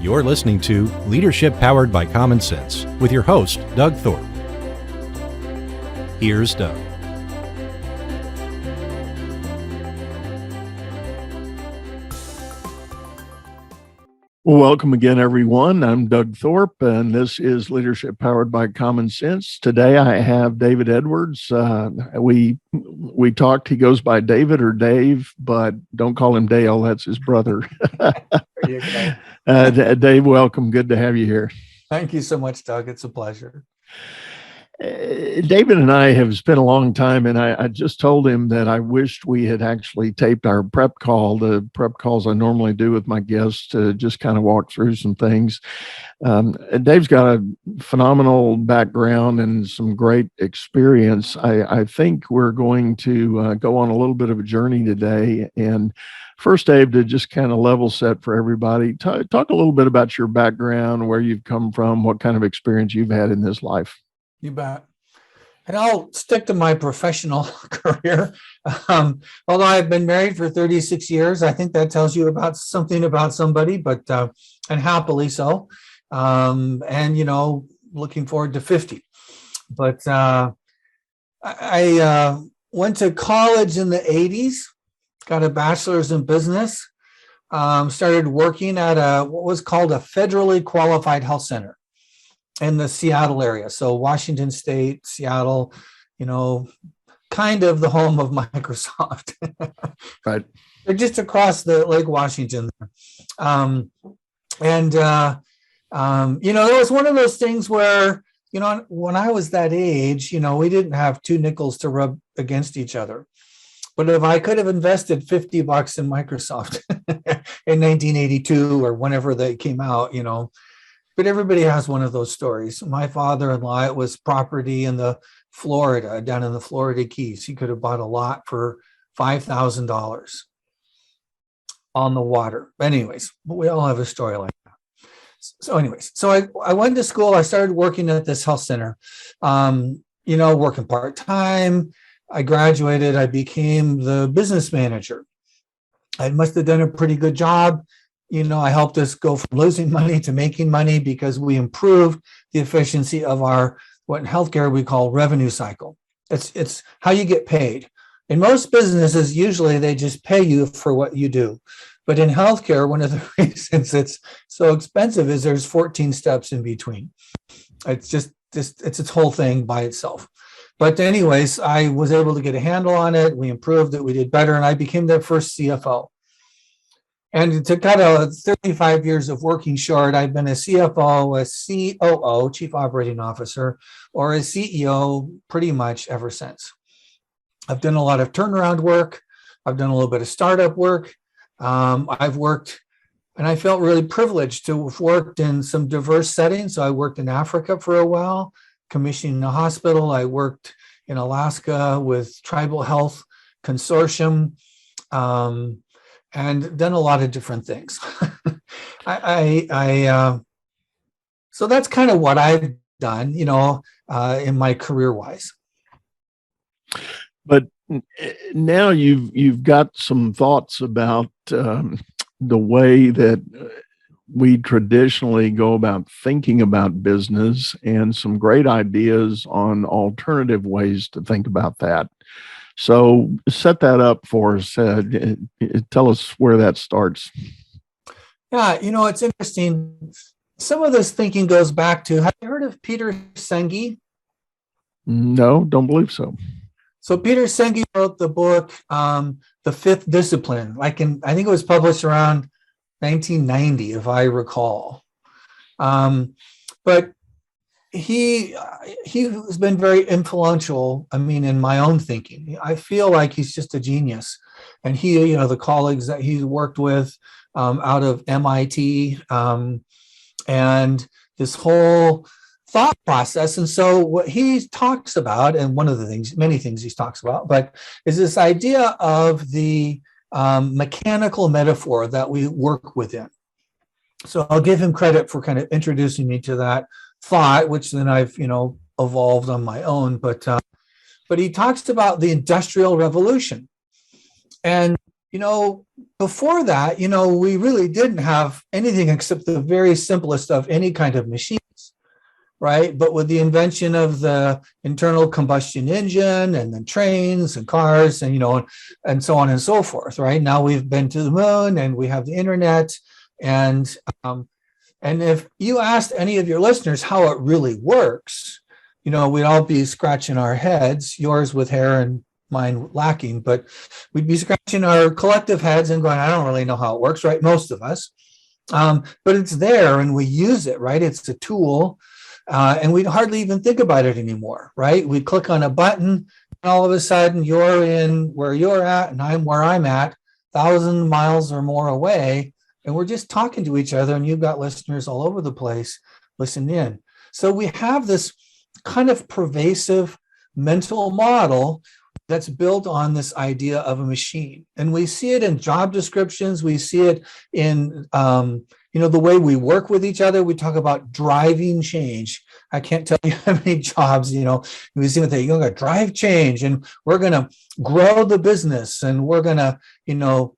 You're listening to Leadership Powered by Common Sense with your host, Doug Thorpe. Here's Doug. Welcome again, everyone. I'm Doug Thorpe, and this is Leadership Powered by Common Sense. Today, I have David Edwards. We talked. He goes by David or Dave, but don't call him Dale. That's his brother. Dave, welcome. Good to have you here. Thank you so much, Doug. It's a pleasure. David and I have spent a long time, and I just told him that I wished we had actually taped our prep call, the prep calls I normally do with my guests to just kind of walk through some things. Dave's got a phenomenal background and some great experience. I think we're going to go on a little bit of a journey today. And first, Dave, to just kind of level set for everybody, talk a little bit about your background, where you've come from, what kind of experience you've had in this life. You bet. And I'll stick to my professional career. Although I've been married for 36 years, I think that tells you about something about somebody, but and happily so. And, looking forward to 50. But I went to college in the 80s, got a bachelor's in business, started working at what was called a federally qualified health center in the Seattle area. So Washington State, Seattle, kind of the home of Microsoft. Right. They're just across the Lake Washington. It was one of those things where, when I was that age, we didn't have two nickels to rub against each other. But if I could have invested $50 in Microsoft in 1982 or whenever they came out, but everybody has one of those stories. My father-in-law, it was property in down in the Florida Keys. He could have bought a lot for $5,000 on the water. Anyways, but we all have a story like that. So I went to school. I started working at this health center, working part-time. I graduated. I became the business manager. I must have done a pretty good job. I helped us go from losing money to making money because we improved the efficiency of what in healthcare we call revenue cycle. It's how you get paid. In most businesses, usually they just pay you for what you do. But in healthcare, one of the reasons it's so expensive is there's 14 steps in between. It's just it's its whole thing by itself. But anyways, I was able to get a handle on it. We improved it. We did better. And I became their first CFO. And to cut 35 years of working short, I've been a CFO, a COO, Chief Operating Officer, or a CEO pretty much ever since. I've done a lot of turnaround work. I've done a little bit of startup work. I've worked, and I felt really privileged to have worked in some diverse settings. So I worked in Africa for a while, commissioning a hospital. I worked in Alaska with Tribal Health Consortium. And done a lot of different things. So that's kind of what I've done, in my career-wise. But now you've got some thoughts about the way that we traditionally go about thinking about business, and some great ideas on alternative ways to think about that. So set that up for us. Tell us where that starts. Yeah, it's interesting. Some of this thinking goes back to, have you heard of Peter Senge? No, don't believe so. So Peter Senge wrote the book, The Fifth Discipline. I think it was published around 1990, if I recall. But he has been very influential, in my own thinking. I feel like he's just a genius. And he, the colleagues that he's worked with out of MIT, and this whole thought process. And so what he talks about, and one of the things, many things he talks about, but is this idea of the mechanical metaphor that we work within. So I'll give him credit for kind of introducing me to that thought, which then I've, evolved on my own. But he talks about the Industrial Revolution. And before that, we really didn't have anything except the very simplest of any kind of machines, right? But with the invention of the internal combustion engine and then trains and cars and, and so on and so forth, right? Now we've been to the moon and we have the internet. And if you asked any of your listeners how it really works, we'd all be scratching our heads, yours with hair and mine lacking, but we'd be scratching our collective heads and going, I don't really know how it works, right? Most of us. But it's there and we use it, right? It's a tool. And we'd hardly even think about it anymore, right? We click on a button and all of a sudden you're in where you're at and I'm where I'm at, 1,000 miles or more away. And we're just talking to each other and you've got listeners all over the place listening in. So we have this kind of pervasive mental model that's built on this idea of a machine. And we see it in job descriptions. We see it in, the way we work with each other. We talk about driving change. I can't tell you how many jobs, we see what they're going to drive change and we're going to grow the business and we're going to,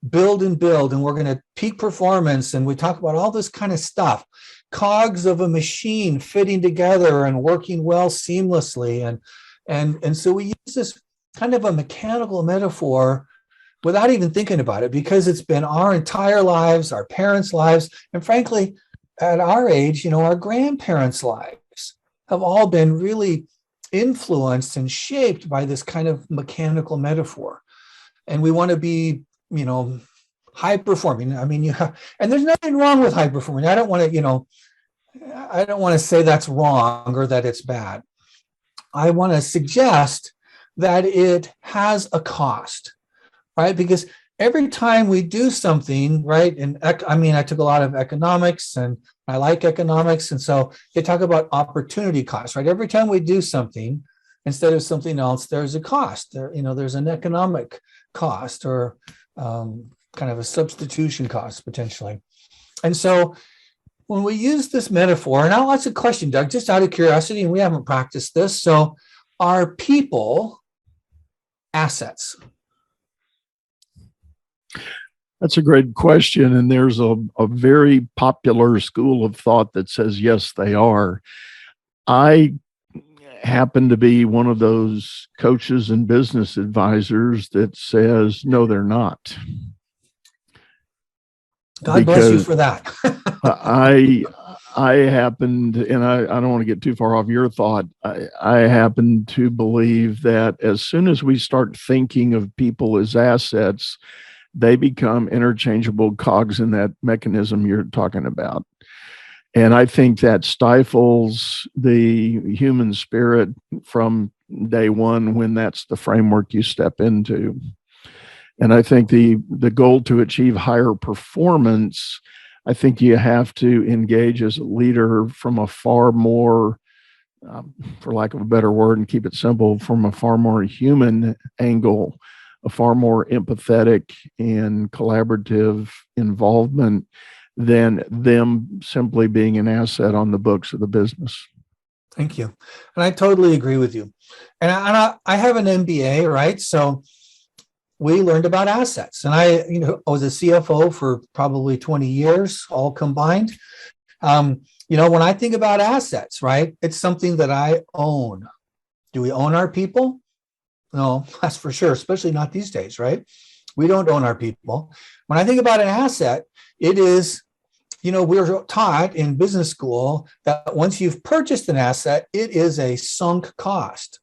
build and we're going to peak performance. And we talk about all this kind of stuff, cogs of a machine fitting together and working well seamlessly. And so we use this kind of a mechanical metaphor without even thinking about it, because it's been our entire lives, our parents' lives, and frankly, at our age, our grandparents' lives have all been really influenced and shaped by this kind of mechanical metaphor. And we want to be, high performing. I mean, and there's nothing wrong with high performing. I don't want to say that's wrong or that it's bad. I want to suggest that it has a cost, right? Because every time we do something, right? And I took a lot of economics and I like economics. And so they talk about opportunity cost, right? Every time we do something instead of something else, there's a cost there. There's an economic cost or kind of a substitution cost potentially. And so when we use this metaphor, and I'll ask a question, Doug, just out of curiosity, and we haven't practiced this. So are people assets? That's a great question. And there's a very popular school of thought that says, yes, they are. I happen to be one of those coaches and business advisors that says, no, they're not. God bless you for that. I happened, and I don't want to get too far off your thought. I happen to believe that as soon as we start thinking of people as assets, they become interchangeable cogs in that mechanism you're talking about. And I think that stifles the human spirit from day one when that's the framework you step into. And I think the goal to achieve higher performance, I think you have to engage as a leader from a far more, for lack of a better word, and keep it simple, from a far more human angle, a far more empathetic and collaborative involvement than them simply being an asset on the books of the business. Thank you. And I totally agree with you. And I have an MBA, right? So we learned about assets. And I was a CFO for probably 20 years, all combined. When I think about assets, right, it's something that I own. Do we own our people? No, that's for sure, especially not these days, right? We don't own our people. When I think about an asset, it is, we're taught in business school that once you've purchased an asset, it is a sunk cost,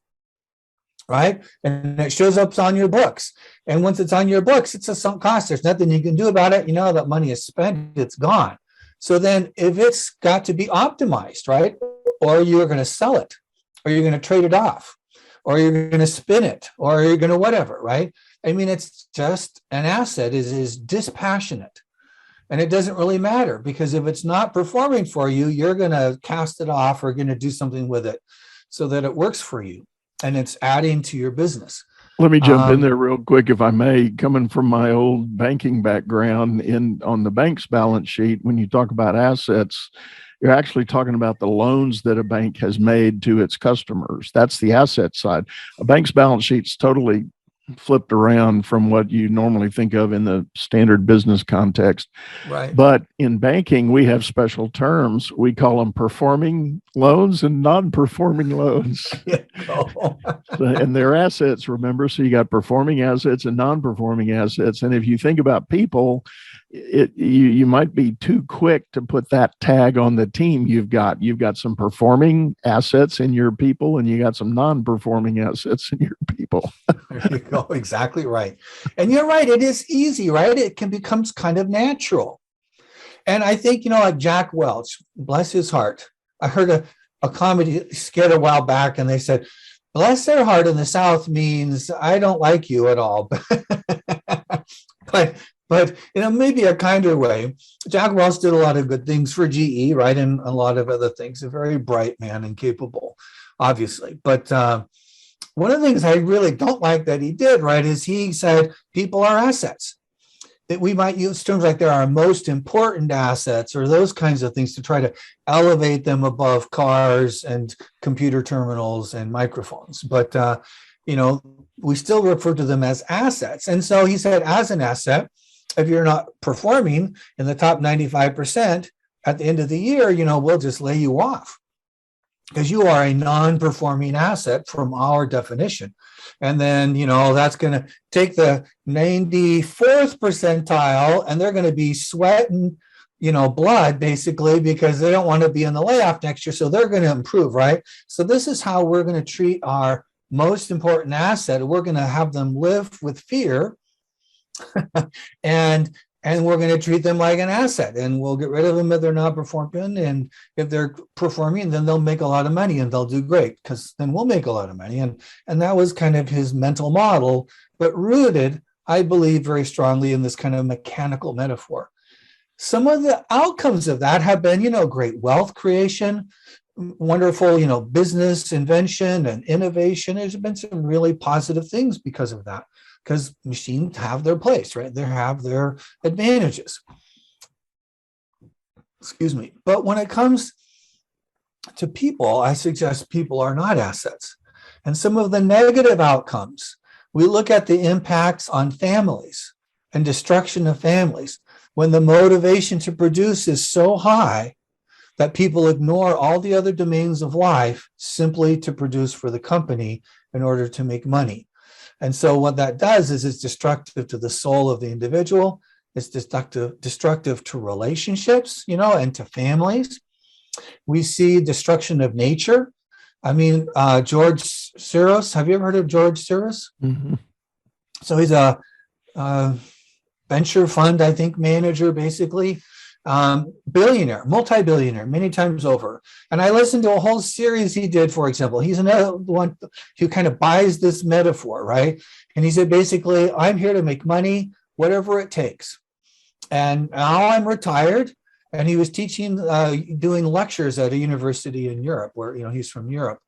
right? And it shows up on your books. And once it's on your books, it's a sunk cost. There's nothing you can do about it. That money is spent, it's gone. So then if it's got to be optimized, right? Or you're going to sell it, or you're going to trade it off, or you're going to spin it, or you're going to whatever, right? It's just an asset is dispassionate. And it doesn't really matter, because if it's not performing for you, you're going to cast it off or going to do something with it so that it works for you and it's adding to your business. Let me jump in there real quick, if I may. Coming from my old banking background, on the bank's balance sheet, when you talk about assets, you're actually talking about the loans that a bank has made to its customers. That's the asset side. A bank's balance sheet's totally flipped around from what you normally think of in the standard business context. Right. But in banking, we have special terms. We call them performing loans and non-performing loans. And they're assets, remember? So you got performing assets and non-performing assets. And if you think about people, you might be too quick to put that tag on the team. You've got some performing assets in your people, and you got some non-performing assets in your people. There you go. Exactly right. And you're right. It is easy, right? It becomes kind of natural. And I think, like Jack Welch, bless his heart. I heard a comedy skit a while back, and they said, bless their heart in the South means I don't like you at all. But maybe a kinder way. Jack Welch did a lot of good things for GE, right? And a lot of other things. A very bright man and capable, obviously. But one of the things I really don't like that he did, right, is he said people are assets. That we might use terms like they're our most important assets or those kinds of things to try to elevate them above cars and computer terminals and microphones. But, we still refer to them as assets. And so he said, as an asset, if you're not performing in the top 95% at the end of the year, we'll just lay you off because you are a non-performing asset from our definition. And then, that's going to take the 94th percentile and they're going to be sweating, blood basically, because they don't want to be in the layoff next year. So they're going to improve, right? So this is how we're going to treat our most important asset. We're going to have them live with fear and we're going to treat them like an asset, and we'll get rid of them if they're not performing. And if they're performing, then they'll make a lot of money and they'll do great because then we'll make a lot of money. And that was kind of his mental model, but rooted, I believe, very strongly in this kind of mechanical metaphor. Some of the outcomes of that have been, great wealth creation, wonderful, business invention and innovation. There's been some really positive things because of that. Because machines have their place, right? They have their advantages. Excuse me. But when it comes to people, I suggest people are not assets. And some of the negative outcomes, we look at the impacts on families and destruction of families when the motivation to produce is so high that people ignore all the other domains of life simply to produce for the company in order to make money. And so what that does is it's destructive to the soul of the individual. It's destructive to relationships, and to families. We see destruction of nature. I mean, George Soros, have you ever heard of George Soros? Mm-hmm. So he's a venture fund, I think, manager, basically. Billionaire, multi-billionaire, many times over. And I listened to a whole series he did, for example. He's another one who kind of buys this metaphor, right? And he said, basically, I'm here to make money, whatever it takes. And now I'm retired. And he was teaching, doing lectures at a university in Europe, where, he's from Europe.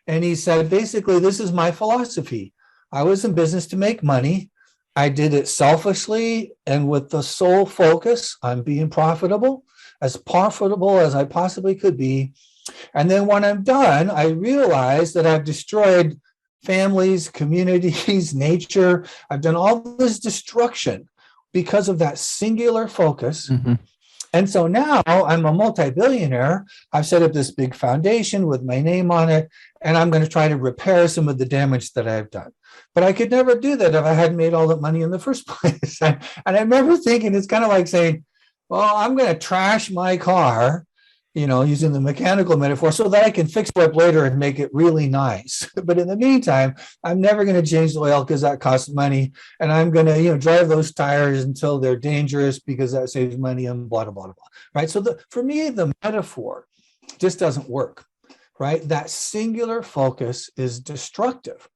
And he said, basically, this is my philosophy. I was in business to make money. I did it selfishly and with the sole focus on being profitable as I possibly could be. And then when I'm done, I realize that I've destroyed families, communities, nature. I've done all this destruction because of that singular focus. Mm-hmm. And so now I'm a multi-billionaire. I've set up this big foundation with my name on it, and I'm going to try to repair some of the damage that I've done. But I could never do that if I hadn't made all that money in the first place. And I remember thinking, it's kind of like saying, well, I'm going to trash my car, using the mechanical metaphor, so that I can fix it up later and make it really nice. But in the meantime, I'm never going to change the oil because that costs money. And I'm going to, drive those tires until they're dangerous because that saves money and blah, blah, blah, blah. Right. So for me, the metaphor just doesn't work. Right. That singular focus is destructive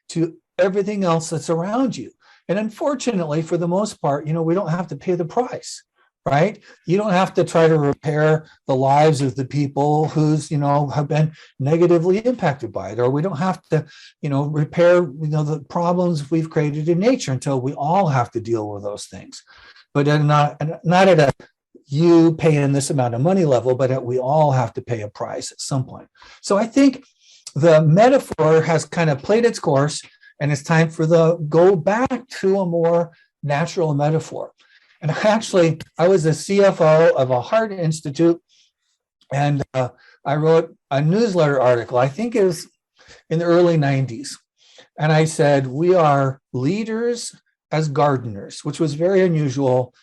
to everything else that's around you. And unfortunately, for the most part, we don't have to pay the price. Right? You don't have to try to repair the lives of the people who's, have been negatively impacted by it, or we don't have to, repair, the problems we've created in nature until we all have to deal with those things. But not at a you paying this amount of money level, but we all have to pay a price at some point. So I think the metaphor has kind of played its course. And it's time for the go back to a more natural metaphor. And I was a CFO of a heart institute, and I wrote a newsletter article, I think it was in the early 90s. And I said, we are leaders as gardeners, which was very unusual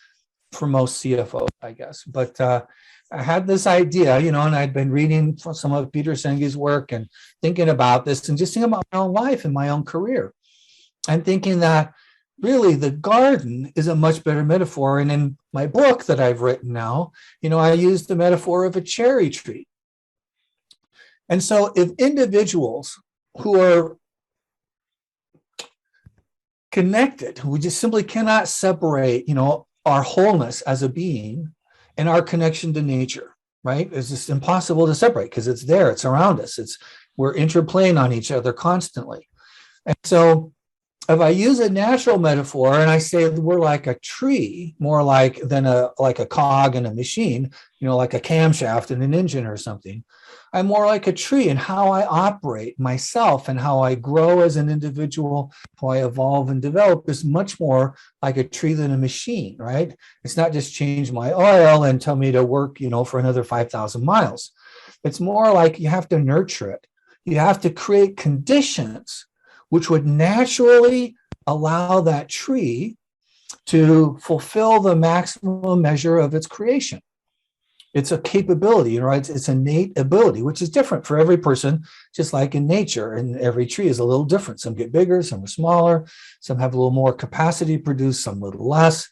for most CFOs, I guess. But I had this idea, and I'd been reading some of Peter Senge's work and thinking about this and just thinking about my own life and my own career. And thinking that really the garden is a much better metaphor. And in my book that I've written now, I use the metaphor of a cherry tree. And so if individuals who are connected, we just simply cannot separate, our wholeness as a being and our connection to nature, right? It's just impossible to separate because it's there, it's around us. We're interplaying on each other constantly. And so if I use a natural metaphor and I say we're like a tree, more like a cog in a machine, like a camshaft in an engine or something, I'm more like a tree in how I operate myself and how I grow as an individual, how I evolve and develop is much more like a tree than a machine, right? It's not just change my oil and tell me to work, for another 5,000 miles. It's more like you have to nurture it. You have to create conditions which would naturally allow that tree to fulfill the maximum measure of its creation. It's a capability, right? It's innate ability, which is different for every person, just like in nature. And every tree is a little different. Some get bigger, some are smaller, some have a little more capacity to produce, some a little less,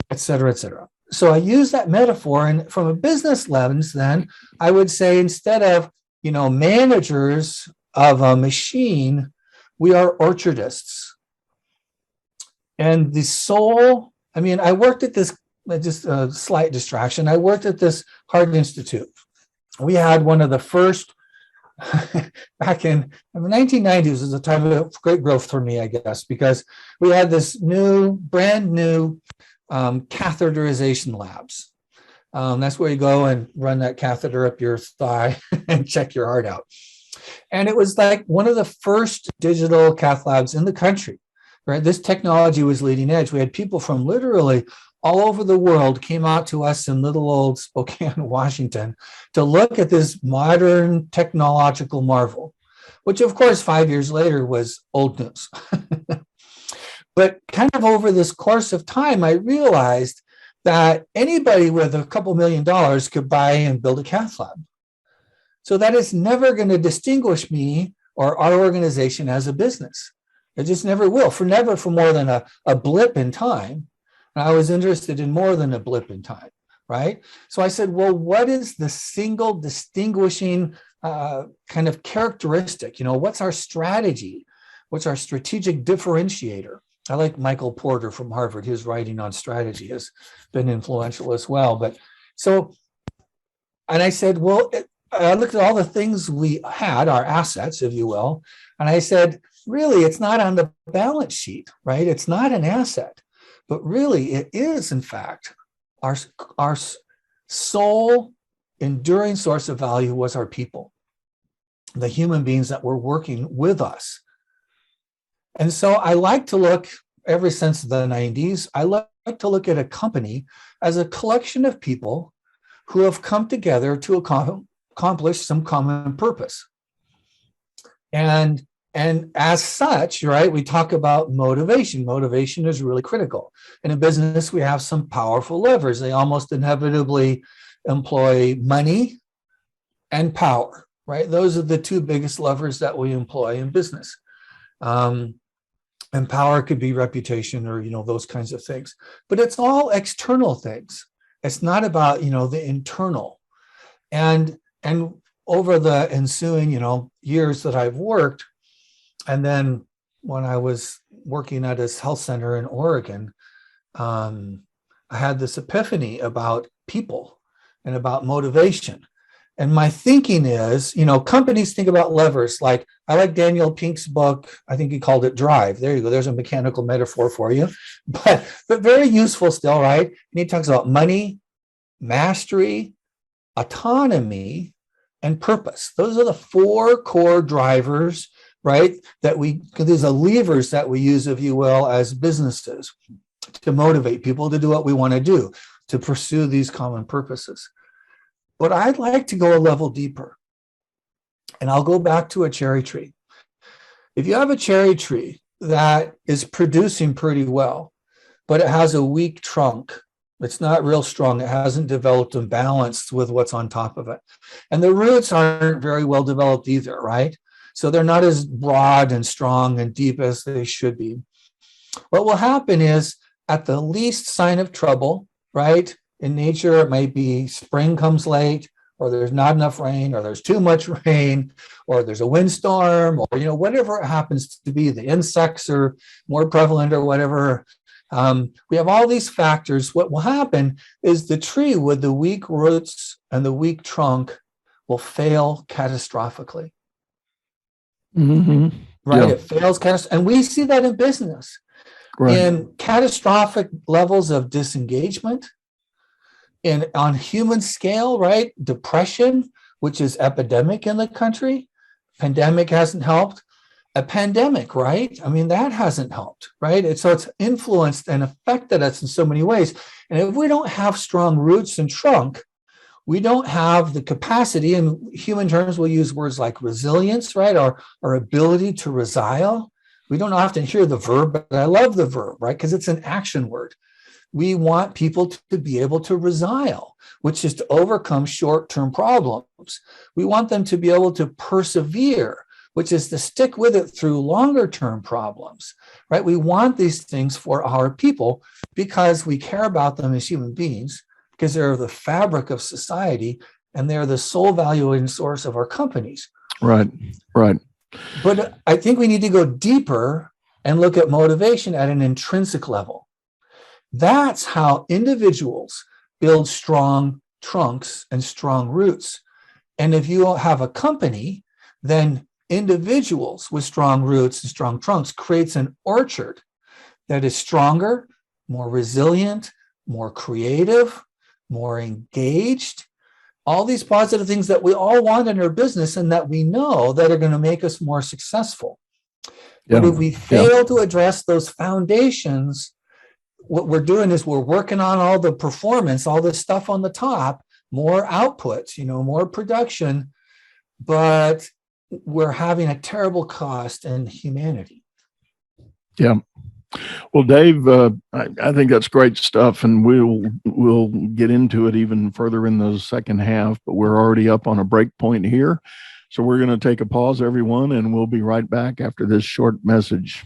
et cetera, et cetera. So I use that metaphor. And from a business lens, then I would say instead of, managers of a machine, we are orchardists. And the soul, I worked at this, just a slight distraction. I worked at this Heart Institute. We had one of the first, back in the 1990s was a time of great growth for me, I guess, because we had this brand new catheterization labs. That's where you go and run that catheter up your thigh and check your heart out. And it was like one of the first digital cath labs in the country, right? This technology was leading edge. We had people from literally all over the world came out to us in little old Spokane, Washington, to look at this modern technological marvel, which of course 5 years later was old news. But kind of over this course of time, I realized that anybody with a couple $1 million could buy and build a cath lab. So that is never going to distinguish me or our organization as a business. It just never will, never for more than a blip in time. And I was interested in more than a blip in time, right? So I said, well, what is the single distinguishing kind of characteristic? What's our strategy? What's our strategic differentiator? I like Michael Porter from Harvard. His writing on strategy has been influential as well. And I said, well, I looked at all the things we had, our assets, if you will, and I said, really, it's not on the balance sheet, right? It's not an asset, but really it is, in fact, our sole enduring source of value was our people, the human beings that were working with us. And so I like to look, ever since the 90s, I like to look at a company as a collection of people who have come together to accomplish some common purpose. And as such, right, we talk about motivation. Motivation is really critical. In a business, we have some powerful levers. They almost inevitably employ money and power, right? Those are the two biggest levers that we employ in business. And power could be reputation or, those kinds of things. But it's all external things. It's not about, the internal. And over the ensuing, years that I've worked, and then when I was working at this health center in Oregon, I had this epiphany about people and about motivation. And my thinking is, companies think about levers. Like I like Daniel Pink's book. I think he called it Drive. There you go. There's a mechanical metaphor for you, but very useful still, right? And he talks about money, mastery, autonomy, and purpose. Those are the four core drivers right? These are levers that we use, if you will, as businesses to motivate people to do what we want to do, to pursue these common purposes. But I'd like to go a level deeper. And I'll go back to a cherry tree. If you have a cherry tree that is producing pretty well, but it has a weak trunk, it's not real strong, it hasn't developed and balanced with what's on top of it. And the roots aren't very well developed either, right? So they're not as broad and strong and deep as they should be. What will happen is, at the least sign of trouble, right? In nature, it might be spring comes late, or there's not enough rain, or there's too much rain, or there's a windstorm, or whatever it happens to be. The insects are more prevalent, or whatever. We have all these factors. What will happen is the tree with the weak roots and the weak trunk will fail catastrophically. Mm-hmm. Right? Yeah. It fails catastrophically, and we see that in business. Right. In catastrophic levels of disengagement, on human scale, right? Depression, which is epidemic in the country. Pandemic hasn't helped. A pandemic, right? I mean, that hasn't helped, right? So it's influenced and affected us in so many ways. And if we don't have strong roots and trunk, we don't have the capacity, in human terms, we'll use words like resilience, right? Our ability to resile. We don't often hear the verb, but I love the verb, right? Because it's an action word. We want people to be able to resile, which is to overcome short-term problems. We want them to be able to persevere, which is to stick with it through longer-term problems, right? We want these things for our people because we care about them as human beings, because they're the fabric of society and they're the sole valuing source of our companies. Right, right. But I think we need to go deeper and look at motivation at an intrinsic level. That's how individuals build strong trunks and strong roots. And if you have a company, then individuals with strong roots and strong trunks creates an orchard that is stronger, more resilient, more creative, more engaged, all these positive things that we all want in our business and that we know that are going to make us more successful. Yeah. But if we fail to address those foundations, what we're doing is we're working on all the performance, all the stuff on the top, more outputs, more production, but we're having a terrible cost in humanity. Yeah. Well, Dave, I think that's great stuff, and we'll get into it even further in the second half, but we're already up on a break point here. So we're going to take a pause, everyone, and we'll be right back after this short message.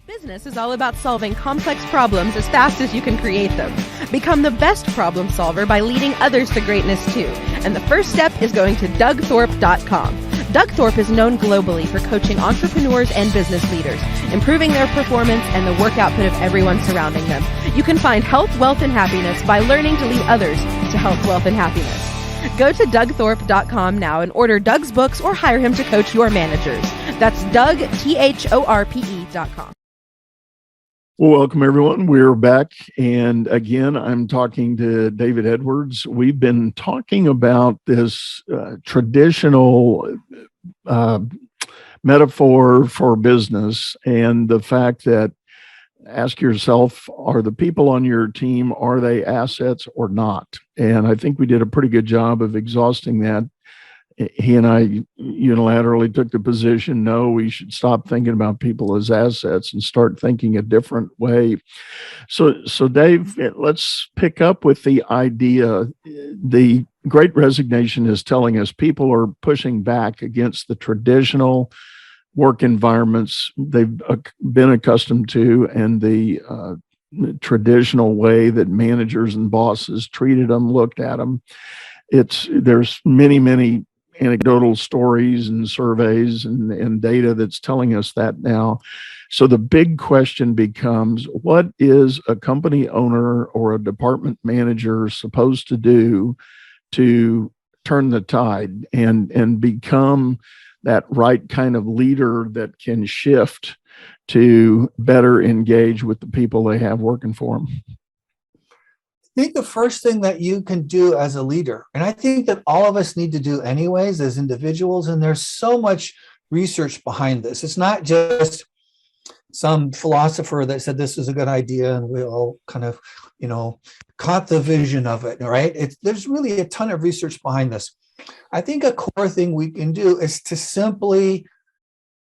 Business is all about solving complex problems as fast as you can create them. Become the best problem solver by leading others to greatness too. And the first step is going to DougThorpe.com. Doug Thorpe is known globally for coaching entrepreneurs and business leaders, improving their performance and the work output of everyone surrounding them. You can find health, wealth, and happiness by learning to lead others to health, wealth, and happiness. Go to DougThorpe.com now and order Doug's books or hire him to coach your managers. That's Doug, THORPE.com. Well, welcome, everyone. We're back. And again, I'm talking to David Edwards. We've been talking about this traditional metaphor for business and the fact that ask yourself, are the people on your team, are they assets or not? And I think we did a pretty good job of exhausting that. He and I unilaterally took the position, no, we should stop thinking about people as assets and start thinking a different way. So Dave, let's pick up with the idea. The Great Resignation is telling us people are pushing back against the traditional work environments they've been accustomed to and the traditional way that managers and bosses treated them, looked at them. There's many anecdotal stories and surveys and data that's telling us that now. So the big question becomes, what is a company owner or a department manager supposed to do to turn the tide and become that right kind of leader that can shift to better engage with the people they have working for them? I think the first thing that you can do as a leader, and I think that all of us need to do anyways as individuals, and there's so much research behind this. It's not just some philosopher that said this is a good idea and we all kind of, caught the vision of it, right? There's really a ton of research behind this. I think a core thing we can do is to simply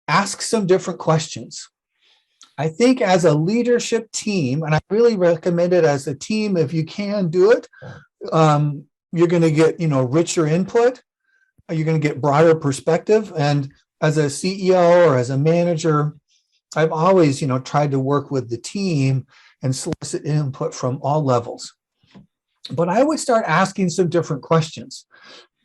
ask some different questions. I think as a leadership team, and I really recommend it as a team, if you can do it, you're going to get, richer input. You're going to get broader perspective. And as a CEO or as a manager, I've always, tried to work with the team and solicit input from all levels. But I would start asking some different questions.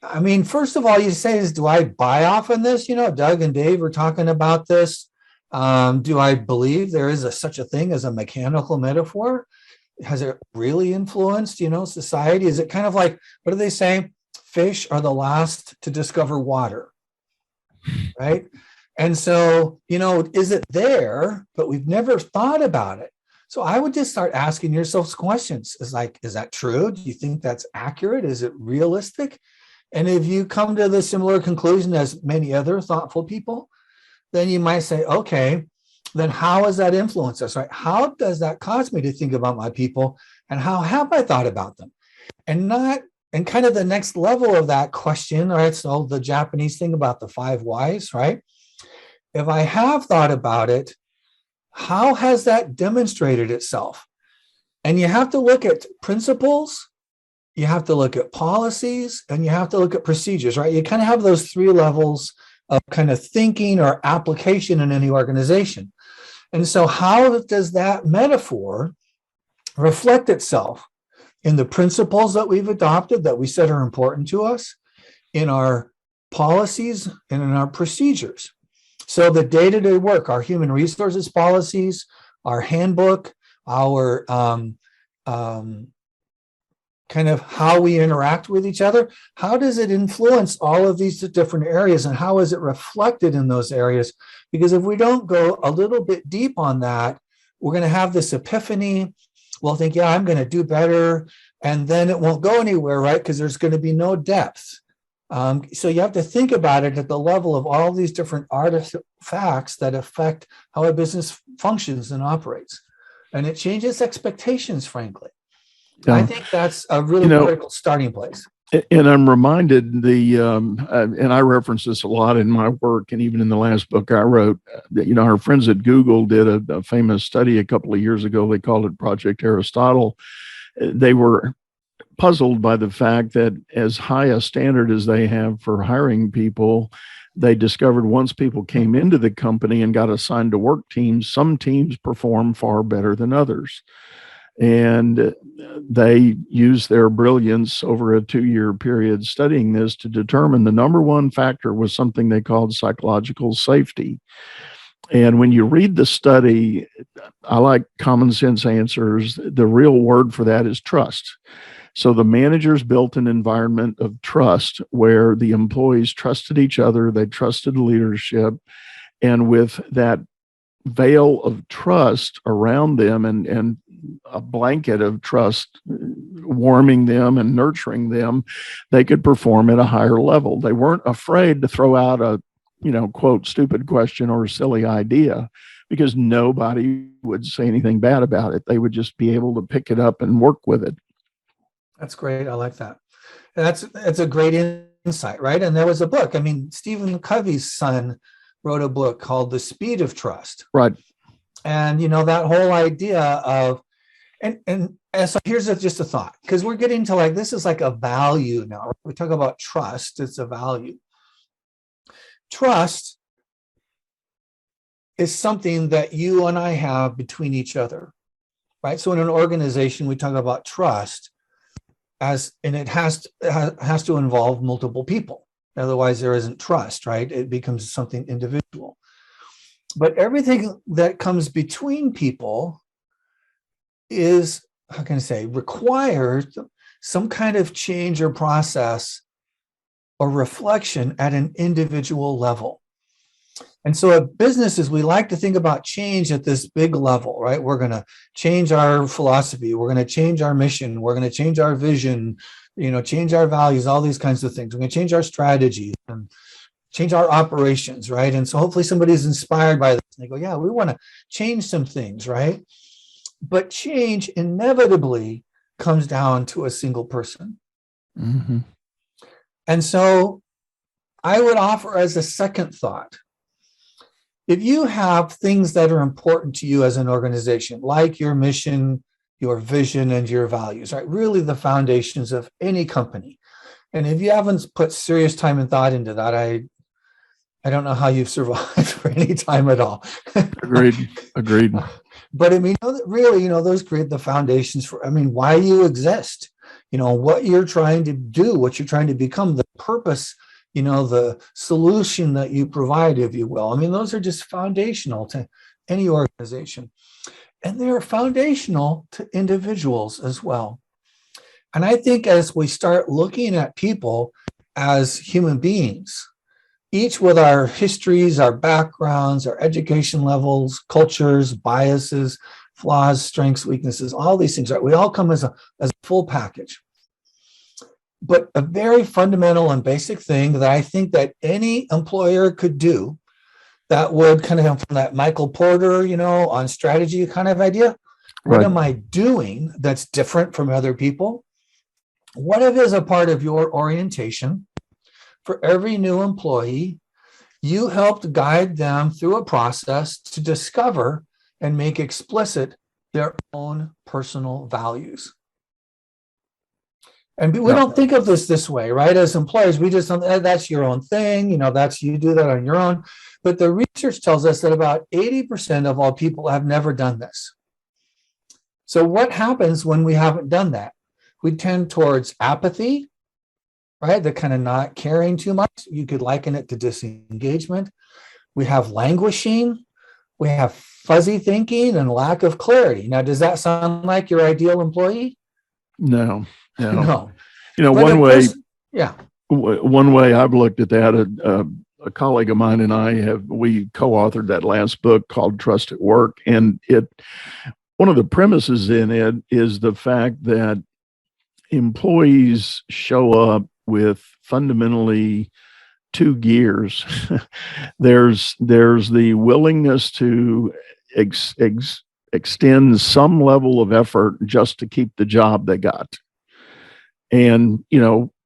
I mean, first of all, you say is, do I buy off on this? Doug and Dave were talking about this. Do I believe there is such a thing as a mechanical metaphor? Has it really influenced, society? Is it kind of like, what do they say? Fish are the last to discover water, right? And so, is it there, but we've never thought about it? So I would just start asking yourself questions. Is that true? Do you think that's accurate? Is it realistic? And if you come to the similar conclusion as many other thoughtful people, then you might say, okay, then how has that influenced us, right? How does that cause me to think about my people? And how have I thought about them? And kind of the next level of that question, right? So the Japanese thing about the 5 whys, right? If I have thought about it, how has that demonstrated itself? And you have to look at principles, you have to look at policies, and you have to look at procedures, right? You kind of have those 3 levels of kind of thinking or application in any organization. And so how does that metaphor reflect itself in the principles that we've adopted that we said are important to us, in our policies and in our procedures? So the day-to-day work, our human resources policies, our handbook, our kind of how we interact with each other, how does it influence all of these different areas, and how is it reflected in those areas? Because if we don't go a little bit deep on that, we're going to have this epiphany. We'll think, yeah, I'm going to do better, and then it won't go anywhere, right? Because there's going to be no depth. So you have to think about it at the level of all these different artifacts that affect how a business functions and operates. And it changes expectations, frankly. Yeah. I think that's a really critical starting place. And I'm reminded and I reference this a lot in my work, and even in the last book I wrote, that, our friends at Google did a famous study a couple of years ago. They called it Project Aristotle. They were puzzled by the fact that as high a standard as they have for hiring people, they discovered once people came into the company and got assigned to work teams, some teams perform far better than others. And they used their brilliance over a 2-year period studying this to determine the number one factor was something they called psychological safety. And when you read the study, I like common sense answers. The real word for that is trust. So the managers built an environment of trust where the employees trusted each other, they trusted leadership, and with that veil of trust around them and a blanket of trust warming them and nurturing them, they could perform at a higher level. They weren't afraid to throw out a, quote, stupid question or a silly idea, because nobody would say anything bad about it. They would just be able to pick it up and work with it. That's great. I like that. That's a great insight, right? And there was a book. I mean, Stephen Covey's son wrote a book called The Speed of Trust. Right. And, that whole idea of, and so here's just a thought, because we're getting to this is like a value now. Right? We talk about trust, it's a value. Trust is something that you and I have between each other, right? So in an organization, we talk about trust and it has to involve multiple people. Otherwise, there isn't trust, right? It becomes something individual. But everything that comes between people is, requires some kind of change or process or reflection at an individual level. And so at businesses, we like to think about change at this big level, right? We're going to change our philosophy. We're going to change our mission. We're going to change our vision, change our values, all these kinds of things. We're going to change our strategies. change our operations, right? And so hopefully somebody's inspired by this. And they go, yeah, we want to change some things, right? But change inevitably comes down to a single person. Mm-hmm. And so I would offer as a second thought, if you have things that are important to you as an organization, like your mission, your vision, and your values, right? Really the foundations of any company. And if you haven't put serious time and thought into that, I don't know how you've survived for any time at all. Agreed. But I mean, really, those create the foundations for, why you exist, what you're trying to do, what you're trying to become, the purpose, the solution that you provide, if you will. Those are just foundational to any organization. And they're foundational to individuals as well. And I think as we start looking at people as human beings, each with our histories, our backgrounds, our education levels, cultures, biases, flaws, strengths, weaknesses, all these things, right? We all come as a full package. But a very fundamental and basic thing that I think that any employer could do that would kind of have from that Michael Porter, on strategy kind of idea. What Right. am I doing that's different from other people? What if as a part of your orientation, for every new employee, you helped guide them through a process to discover and make explicit their own personal values? And we don't think of this way, right? As employees, we just don't, that's your own thing, you do that on your own. But the research tells us that about 80% of all people have never done this. So what happens when we haven't done that? We tend towards apathy, right? The kind of not caring too much. You could liken it to disengagement. We have languishing. We have fuzzy thinking and lack of clarity. Now, does that sound like your ideal employee? No. No. One way I've looked at that, a colleague of mine and we co-authored that last book called Trust at Work. And one of the premises in it is the fact that employees show up with fundamentally two gears. There's the willingness to extend some level of effort just to keep the job they got. And,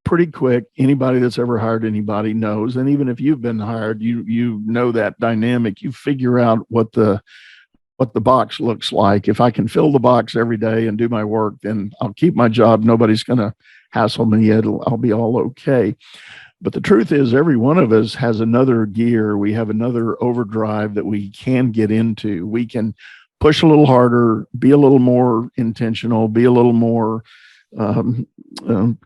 pretty quick, anybody that's ever hired anybody knows, and even if you've been hired, you know that dynamic. You figure out what the box looks like. If I can fill the box every day and do my work, then I'll keep my job. Nobody's going to hassle me. I'll be all okay. But the truth is, every one of us has another gear. We have another overdrive that we can get into. We can push a little harder, be a little more intentional, be a little more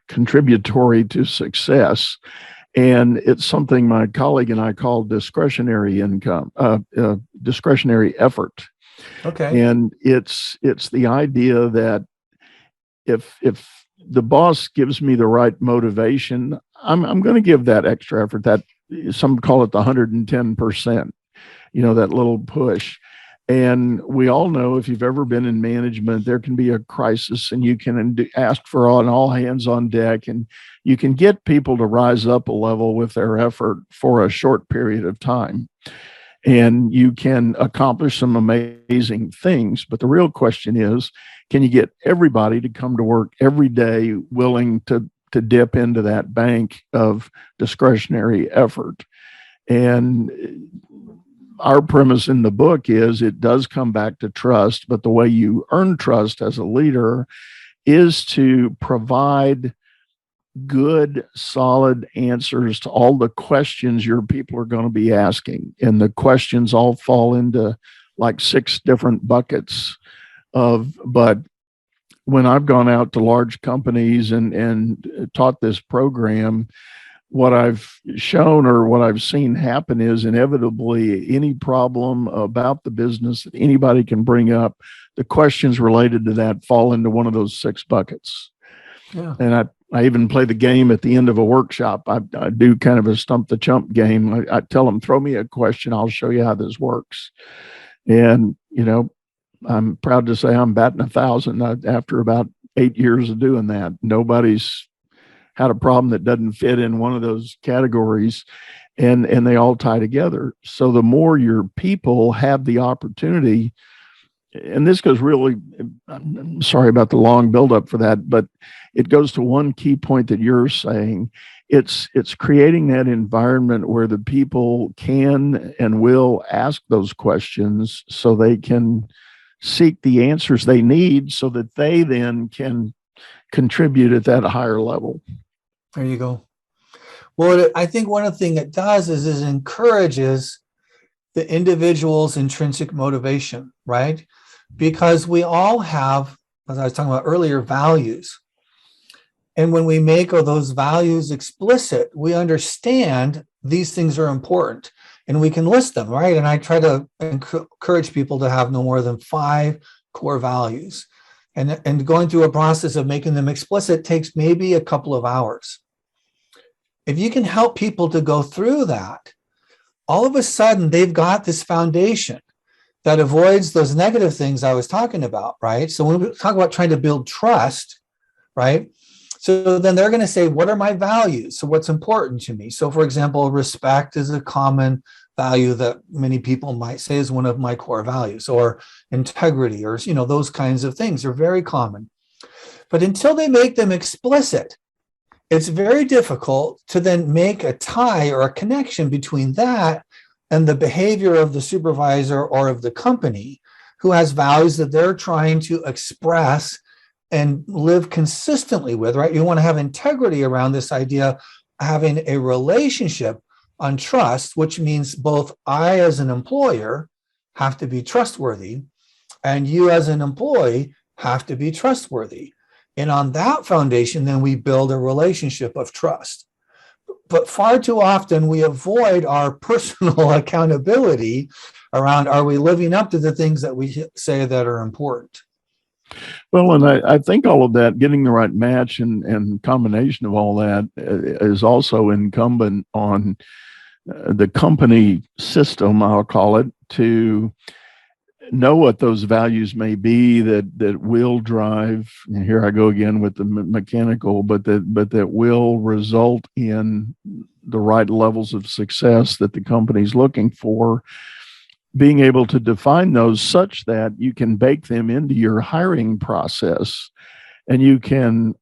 contributory to success. And it's something my colleague and I call discretionary effort. Okay. And it's the idea that if the boss gives me the right motivation, I'm going to give that extra effort. That some call it the 110%, that little push. And we all know, if you've ever been in management, there can be a crisis and you can ask for an all hands on deck, and you can get people to rise up a level with their effort for a short period of time. And you can accomplish some amazing things. But the real question is, can you get everybody to come to work every day willing to dip into that bank of discretionary effort? And our premise in the book is it does come back to trust, but the way you earn trust as a leader is to provide good, solid answers to all the questions your people are going to be asking. And the questions all fall into like 6 different buckets but when I've gone out to large companies and taught this program, what I've shown or what I've seen happen is inevitably any problem about the business that anybody can bring up, the questions related to that fall into one of those 6 buckets. Yeah. And I even play the game at the end of a workshop. I do kind of a stump the chump game. I tell them, throw me a question. I'll show you how this works. And, I'm proud to say I'm batting 1,000 after about 8 years of doing that. Nobody's had a problem that doesn't fit in one of those categories, and they all tie together. So the more your people have the opportunity, and this goes really, I'm sorry about the long buildup for that, but it goes to one key point that you're saying. It's creating that environment where the people can and will ask those questions so they can seek the answers they need so that they then can contribute at that higher level. There you go. Well, I think one of the things it does is it encourages the individual's intrinsic motivation, right? Because we all have, as I was talking about earlier, values. And when we make those values explicit, we understand these things are important and we can list them, right? And I try to encourage people to have no more than 5 core values. And going through a process of making them explicit takes maybe a couple of hours. If you can help people to go through that, all of a sudden they've got this foundation that avoids those negative things I was talking about, right? So when we talk about trying to build trust, right? So then they're going to say, what are my values? So what's important to me? So for example, respect is a common value that many people might say is one of my core values, or integrity, or, those kinds of things are very common. But until they make them explicit, it's very difficult to then make a tie or a connection between that and the behavior of the supervisor or of the company who has values that they're trying to express and live consistently with, right? You want to have integrity around this idea of having a relationship on trust, which means both I as an employer have to be trustworthy and you as an employee have to be trustworthy. And on that foundation, then we build a relationship of trust. But far too often we avoid our personal accountability around, are we living up to the things that we say that are important? Well, and I think all of that, getting the right match and combination of all that is also incumbent on the company system, I'll call it, to know what those values may be that will drive, and here I go again with the mechanical, but that will result in the right levels of success that the company's looking for. Being able to define those such that you can bake them into your hiring process and you can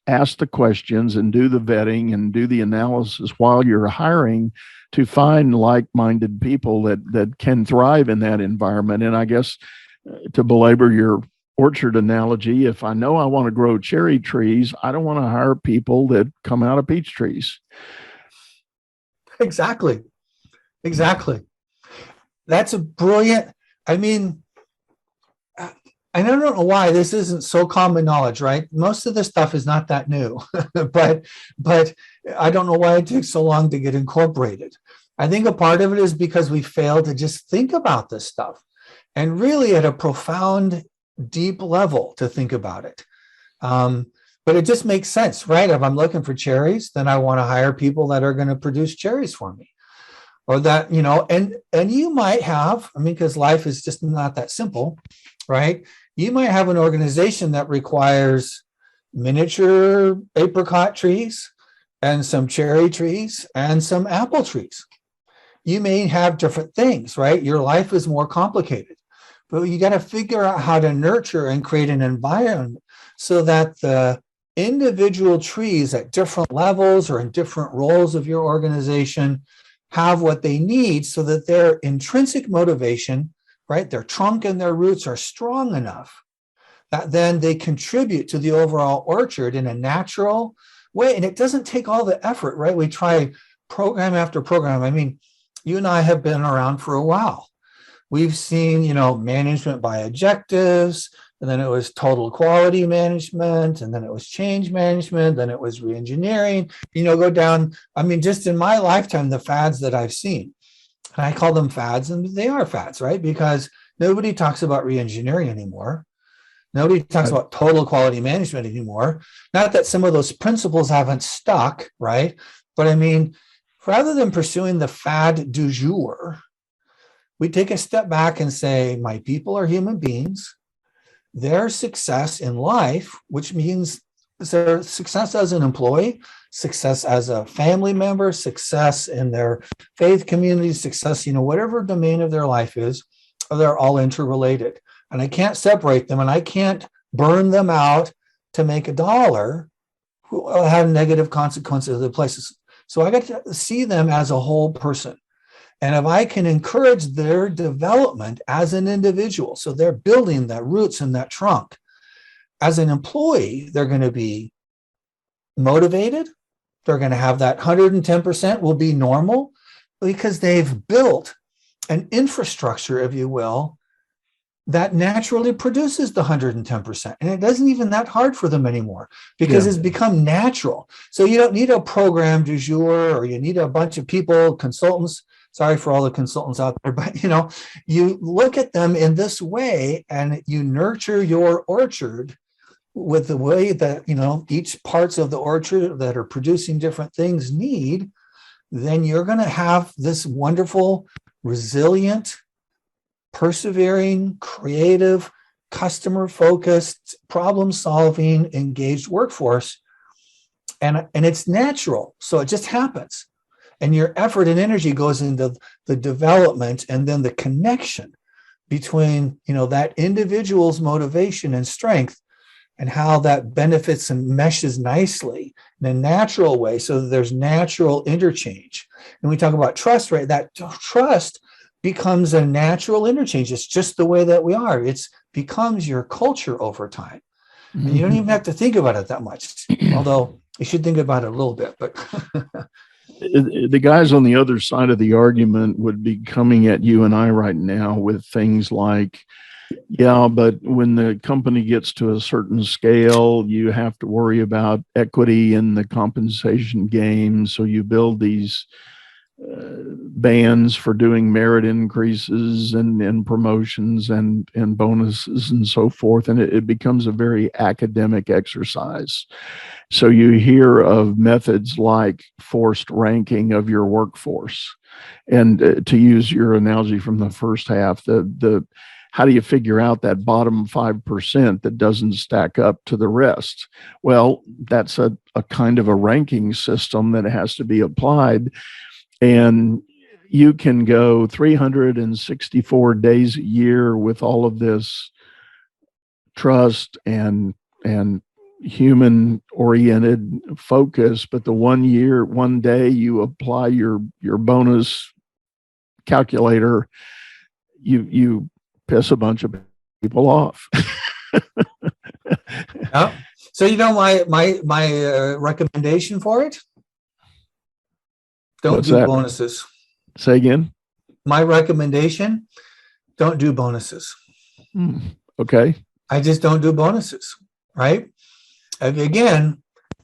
ask the questions and do the vetting and do the analysis while you're hiring to find like-minded people that can thrive in that environment. And I guess to belabor your orchard analogy, if I know I want to grow cherry trees, I don't want to hire people that come out of peach trees. Exactly. That's a brilliant, I don't know why this isn't so common knowledge, right? Most of this stuff is not that new, but I don't know why it takes so long to get incorporated. I think a part of it is because we fail to just think about this stuff and really at a profound, deep level to think about it. But it just makes sense, right? If I'm looking for cherries, then I want to hire people that are going to produce cherries for me. Or that, and you might have, because life is just not that simple, right? You might have an organization that requires miniature apricot trees and some cherry trees and some apple trees. You may have different things, right? Your life is more complicated, but you got to figure out how to nurture and create an environment so that the individual trees at different levels or in different roles of your organization have what they need so that their intrinsic motivation, right, their trunk and their roots are strong enough that then they contribute to the overall orchard in a natural way. And it doesn't take all the effort, right? We try program after program. You and I have been around for a while. We've seen, management by objectives, and then it was total quality management, and then it was change management, then it was reengineering, go down. Just in my lifetime, the fads that I've seen, and I call them fads, and they are fads, right? Because nobody talks about reengineering anymore. Nobody talks about total quality management anymore. Not that some of those principles haven't stuck, right? But rather than pursuing the fad du jour, we take a step back and say, my people are human beings. Their success in life, which means their success as an employee, success as a family member, success in their faith community, success, whatever domain of their life is, they're all interrelated. And I can't separate them, and I can't burn them out to make a dollar who will have negative consequences of the places. So I got to see them as a whole person. And if I can encourage their development as an individual, so they're building that roots and that trunk. As an employee, they're going to be motivated. They're going to have that 110% will be normal because they've built an infrastructure, if you will, that naturally produces the 110%. And it doesn't even that hard for them anymore because it's become natural. So you don't need a program du jour, or you need a bunch of people, consultants. Sorry for all the consultants out there, but you look at them in this way and you nurture your orchard with the way that, each parts of the orchard that are producing different things need, then you're going to have this wonderful, resilient, persevering, creative, customer-focused, problem-solving, engaged workforce. And it's natural. So it just happens. And your effort and energy goes into the development and then the connection between, that individual's motivation and strength and how that benefits and meshes nicely in a natural way. So there's natural interchange. And we talk about trust, right? That trust becomes a natural interchange. It's just the way that we are. It becomes your culture over time. And you don't even have to think about it that much, although you should think about it a little bit. But the guys on the other side of the argument would be coming at you and I right now with things like, yeah, but when the company gets to a certain scale, you have to worry about equity in the compensation game. So you build these bands for doing merit increases and promotions and bonuses and so forth. And it becomes a very academic exercise. So you hear of methods like forced ranking of your workforce. And to use your analogy from the first half, the how do you figure out that bottom 5% that doesn't stack up to the rest? Well, that's a kind of a ranking system that has to be applied. And you can go 364 days a year with all of this trust and human oriented focus, but the one day you apply your bonus calculator, you piss a bunch of people off. Yeah. So my recommendation for it? Don't do bonuses. Say again. My recommendation: don't do bonuses. Okay. I just don't do bonuses. Right. Again,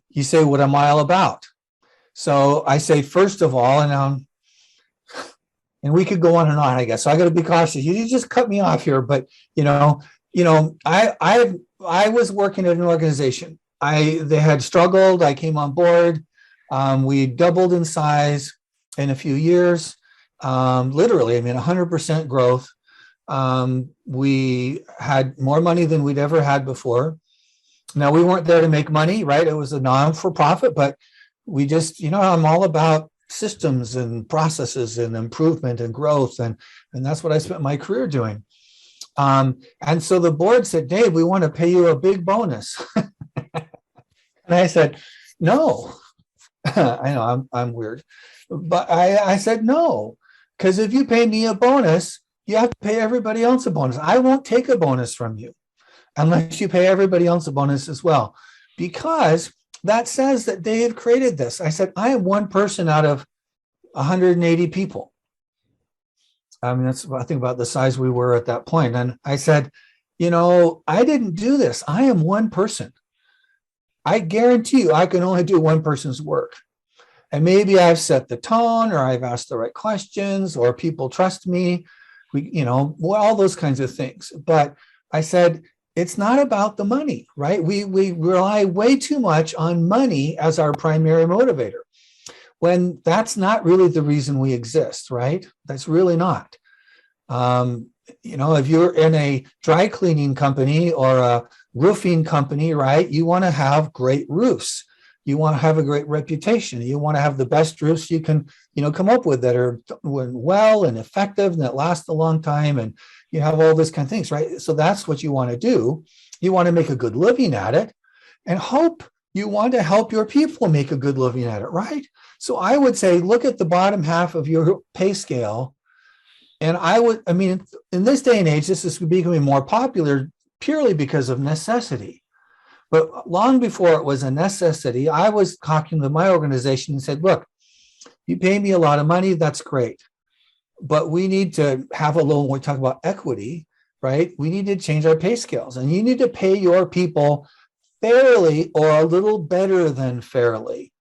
you say, what am I all about? So I say, first of all, and we could go on and on, I guess. So I got to be cautious. You just cut me off here, but I was working at an organization. They had struggled. I came on board. We doubled in size in a few years. Literally, 100% growth. We had more money than we'd ever had before. Now, we weren't there to make money, right? It was a non-for-profit, but we just, I'm all about systems and processes and improvement and growth. And that's what I spent my career doing. And so the board said, Dave, we want to pay you a big bonus. And I said, no. I know I'm weird, but I said, no, because if you pay me a bonus, you have to pay everybody else a bonus. I won't take a bonus from you unless you pay everybody else a bonus as well, because that says that Dave created this. I said, I am one person out of 180 people. That's, I think, about the size we were at that point. And I said, I didn't do this. I am one person. I guarantee you, I can only do one person's work. And maybe I've set the tone, or I've asked the right questions, or people trust me. All those kinds of things. But I said, it's not about the money, right? We rely way too much on money as our primary motivator, when that's not really the reason we exist, right? That's really not. If you're in a dry cleaning company or a roofing company, right, you want to have great roofs. You want to have a great reputation. You want to have the best roofs you can, come up with that are well and effective and that last a long time. And you have all this kind of things, right? So that's what you want to do. You want to make a good living at it, and you want to help your people make a good living at it, right? So I would say, look at the bottom half of your pay scale. And in this day and age, this is becoming more popular purely because of necessity. But long before it was a necessity, I was talking to my organization and said, look, you pay me a lot of money, that's great. But we need to have when we talk about equity, right? We need to change our pay scales, and you need to pay your people fairly or a little better than fairly.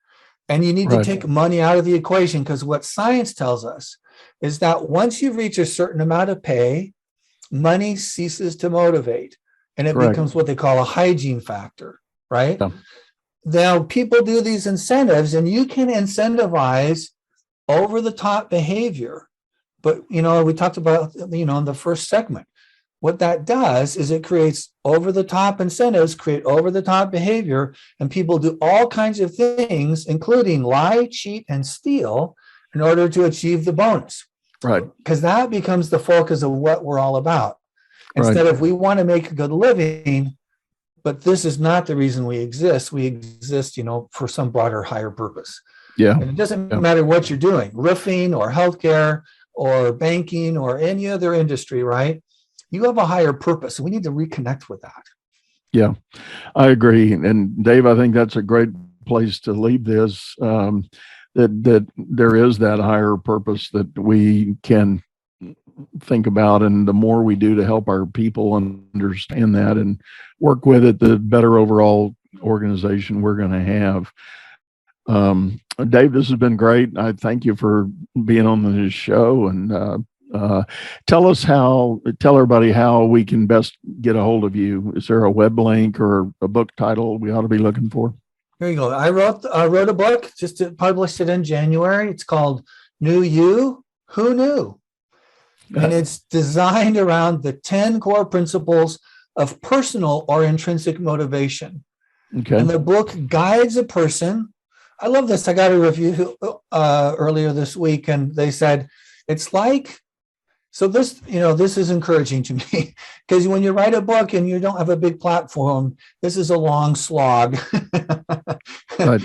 And you need to take money out of the equation, because what science tells us is that once you reach a certain amount of pay, money ceases to motivate, and it becomes what they call a hygiene factor, right? Yeah. Now, people do these incentives, and you can incentivize over-the-top behavior. But, we talked about, in the first segment, what that does is it creates over-the-top incentives, create over-the-top behavior, and people do all kinds of things, including lie, cheat, and steal in order to achieve the bonus. Right. Because that becomes the focus of what we're all about. Instead of, we want to make a good living, but this is not the reason we exist. We exist, for some broader, higher purpose. Yeah. And it doesn't matter what you're doing, roofing or healthcare or banking or any other industry, right? You have a higher purpose. We need to reconnect with that. Yeah, I agree. And Dave, I think that's a great place to leave this, that there is that higher purpose that we can think about. And the more we do to help our people understand that and work with it, the better overall organization we're going to have. Dave, this has been great. I thank you for being on this show, and tell everybody how we can best get a hold of you. Is there a web link or a book title we ought to be looking for? Here you go. I wrote a book, just published it in January. It's called New You, Who Knew? And it's designed around the 10 core principles of personal or intrinsic motivation. Okay. And the book guides a person. I love this. I got a review earlier this week, and they said, it's like, so this is encouraging to me, because when you write a book and you don't have a big platform, this is a long slog, to try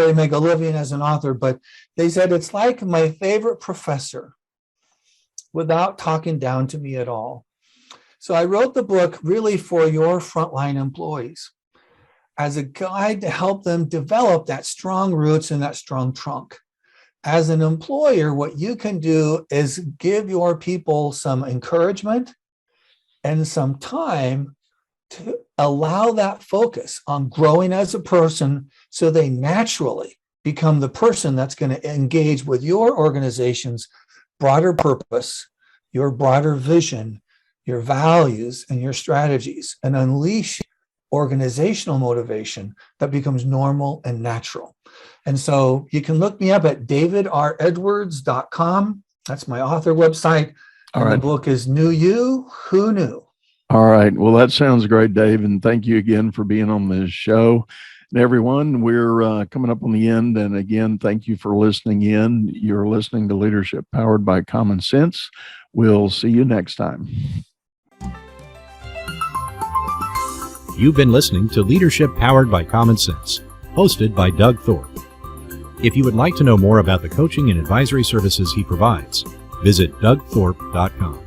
to make a living as an author. But they said, it's like my favorite professor without talking down to me at all. So I wrote the book really for your frontline employees as a guide to help them develop that strong roots and that strong trunk. As an employer, what you can do is give your people some encouragement and some time to allow that focus on growing as a person, so they naturally become the person that's going to engage with your organization's broader purpose, your broader vision, your values, and your strategies, and unleash organizational motivation that becomes normal and natural. And so you can look me up at davidredwards.com. That's my author website. And the book is New You, Who Knew? All right. Well, that sounds great, Dave. And thank you again for being on this show. And everyone, we're coming up on the end. And again, thank you for listening in. You're listening to Leadership Powered by Common Sense. We'll see you next time. You've been listening to Leadership Powered by Common Sense, hosted by Doug Thorpe. If you would like to know more about the coaching and advisory services he provides, visit dougthorpe.com.